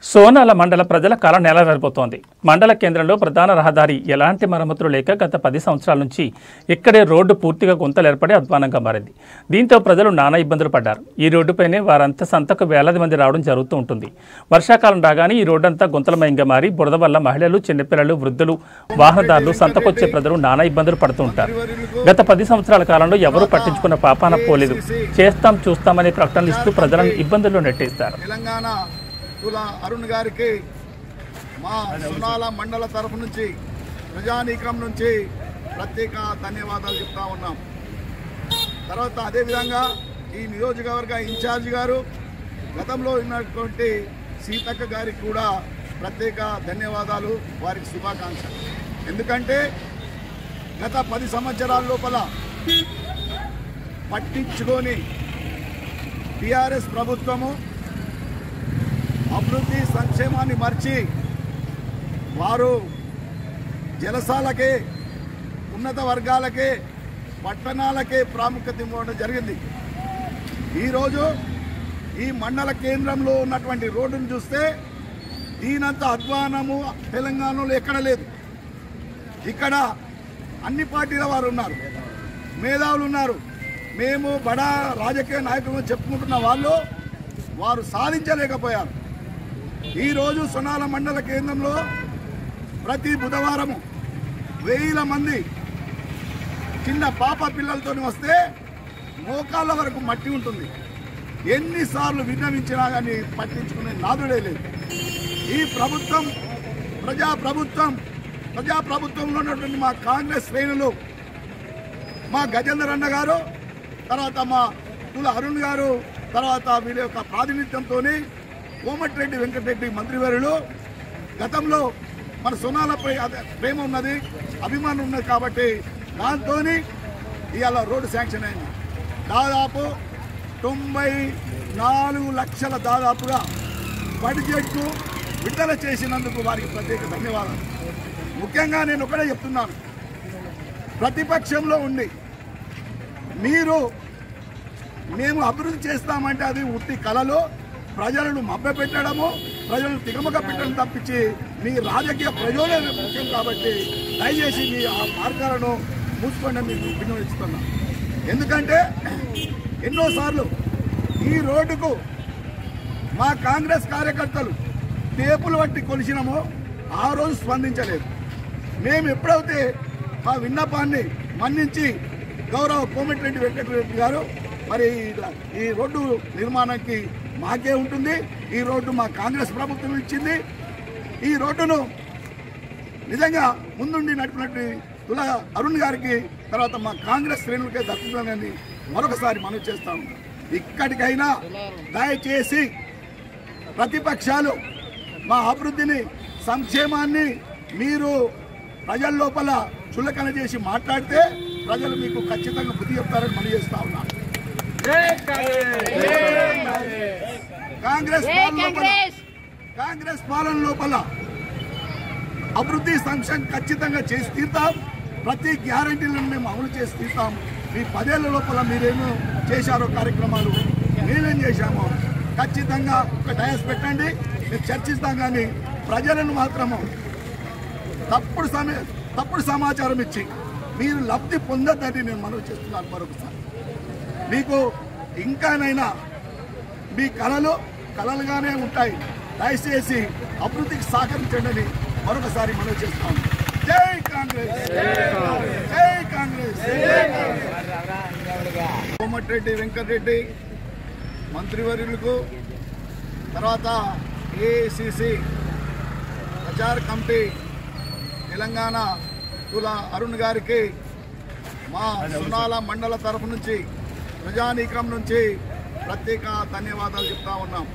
సోనాల మండల ప్రజల కళ నెలవేరిపోతోంది. మండల కేంద్రంలో ప్రధాన రహదారి ఎలాంటి మరమ్మతులు లేక గత 10 సంవత్సరాల నుంచి ఇక్కడే రోడ్డు పూర్తిగా గుంతలు ఏర్పడి అధ్వానంగా మారింది. దీంతో ప్రజలు నానా ఇబ్బందులు పడ్డారు. ఈ రోడ్డుపైనే వారంతా సంతకు వేలాది మంది రావడం జరుగుతూ ఉంటుంది. వర్షాకాలం రాగానే ఈ రోడ్డంతా గుంతలమయంగా మారి బురద వల్ల మహిళలు, చిన్నపిల్లలు, వృద్ధులు, వాహనదారులు, సంతకొచ్చే ప్రజలు నానా ఇబ్బందులు పడుతూ ఉంటారు. గత 10 సంవత్సరాల కాలంలో ఎవరూ పట్టించుకున్న పాపాన పోలేదు. చేస్తాం చూస్తామనే ప్రకటనలు ఇస్తూ ప్రజలను ఇబ్బందుల్లో నెట్టేస్తారు. అరుణ్ గారికి మా సోనాల మండల తరఫు నుంచి ప్రజానీకం నుంచి ప్రత్యేక ధన్యవాదాలు చెప్తా ఉన్నాం. తర్వాత అదేవిధంగా ఈ నియోజకవర్గ ఇన్ఛార్జి గారు గతంలో ఉన్నటువంటి సీతక్క గారికి కూడా ప్రత్యేక ధన్యవాదాలు, వారికి శుభాకాంక్షలు. ఎందుకంటే గత 10 సంవత్సరాల లోపల పట్టించుకొని టీఆర్ఎస్ ప్రభుత్వము అభివృద్ధి సంక్షేమాన్ని మర్చి వారు జలసాలకే, ఉన్నత వర్గాలకే, పట్టణాలకే ప్రాముఖ్యత ఇవ్వడం జరిగింది. ఈరోజు ఈ మండల కేంద్రంలో ఉన్నటువంటి రోడ్డును చూస్తే దీనంత అధ్వానము తెలంగాణలో ఎక్కడ లేదు. ఇక్కడ అన్ని పార్టీల వారు ఉన్నారు, మేధావులు ఉన్నారు. మేము బడా రాజకీయ నాయకులు చెప్పుకుంటున్న వారు సాధించలేకపోయారు. ఈరోజు సోనాల మండల కేంద్రంలో ప్రతి బుధవారము 1000 మంది చిన్న పాప పిల్లలతో వస్తే మోకాళ్ళ వరకు మట్టి ఉంటుంది. ఎన్నిసార్లు విన్నవించినా కానీ పట్టించుకునే నాదుడే లేదు. ఈ ప్రభుత్వం ప్రజాప్రభుత్వంలో ఉన్నటువంటి మా కాంగ్రెస్ శ్రేణులు, మా గజేందర్ అన్న గారు, తర్వాత మా తుల అరుణ్ గారు, తర్వాత వీళ్ళ యొక్క ప్రాతినిధ్యంతో కోమటిరెడ్డి వెంకటరెడ్డి మంత్రివర్యులు గతంలో మన సోనాలపై ప్రేమ ఉన్నది, అభిమానం ఉన్నది కాబట్టి దాంతో ఇవాళ రోడ్డు శాంక్షన్ అయింది. దాదాపు 94 లక్షల దాదాపుగా బడ్జెట్ విడుదల చేసినందుకు వారికి ప్రత్యేక ధన్యవాదాలు. ముఖ్యంగా నేను ఒకటే చెప్తున్నాను, ప్రతిపక్షంలో ఉండి మేము అభివృద్ధి చేస్తామంటే అది ఉట్టి కళలో ప్రజలను మభ్యపెట్టడము, ప్రజలను తికమక పెట్టడం తప్పించి మీ రాజకీయ ప్రయోజనం ముఖ్యం. కాబట్టి దయచేసి మీ ఆ మార్గాలను మూసుకొని మీకు వినియోగిస్తున్నాం. ఎందుకంటే ఎన్నోసార్లు ఈ రోడ్డుకు మా కాంగ్రెస్ కార్యకర్తలు టేపులు పట్టి కొలిసినామో ఆ రోజు స్పందించలేదు. మేము ఎప్పుడైతే మా విన్నపాన్ని మన్నించి గౌరవ కోమటిరెడ్డి వెంకటరెడ్డి గారు మరి ఈ రోడ్డు నిర్మాణానికి మాకే ఉంటుంది, ఈ రోడ్డు మా కాంగ్రెస్ ప్రభుత్వం ఇచ్చింది, ఈ రోడ్డును నిజంగా ముందుండి నడిపినట్టు తుల అరుణ్ గారికి, తర్వాత మా కాంగ్రెస్ శ్రేణులకే దక్కుతుందని మరొకసారి మనవి చేస్తాం. ఇక్కడికైనా దయచేసి ప్రతిపక్షాలు మా అభివృద్ధిని, సంక్షేమాన్ని మీరు ప్రజల లోపల చులకన చేసి మాట్లాడితే ప్రజలు మీకు ఖచ్చితంగా బుద్ధి చెప్తారని మనం చేస్తా ఉన్నాం. కాంగ్రెస్ పాలన లోపల అభివృద్ధి సంక్షేమం ఖచ్చితంగా చేసి తీరుతాం. ప్రతి గ్యారంటీలను మేము అమలు చేసి తీరుతాం. ఈ 10 ఏళ్ల లోపల మీరేమో చేశారో కార్యక్రమాలు, మేమేం చేశామో ఖచ్చితంగా ఒక డయాస్ పెట్టండి, మేము చర్చిస్తాం. కానీ ప్రజలను మాత్రము తప్పుడు సమాచారం ఇచ్చి మీరు లబ్ధి పొందొద్దని నేను మనవి చేస్తున్నాను. మరొకసారి మీకు ఇంకానైనా మీ కళలుగానే ఉంటాయి. దయచేసి అభివృద్ధికి సహకరించండి మరొకసారి మనవి చేస్తాను. జై కాంగ్రెస్, జై కాంగ్రెస్. కోమటిరెడ్డి వెంకటరెడ్డి మంత్రివర్యులకు, తర్వాత ఏఐసిసి ప్రచార కమిటీ తెలంగాణ తుల అరుణ్ గారికి మా సోనాల మండల తరఫు నుంచి ప్రజానీకం నుంచి ప్రత్యేక ధన్యవాదాలు చెప్తా ఉన్నాం.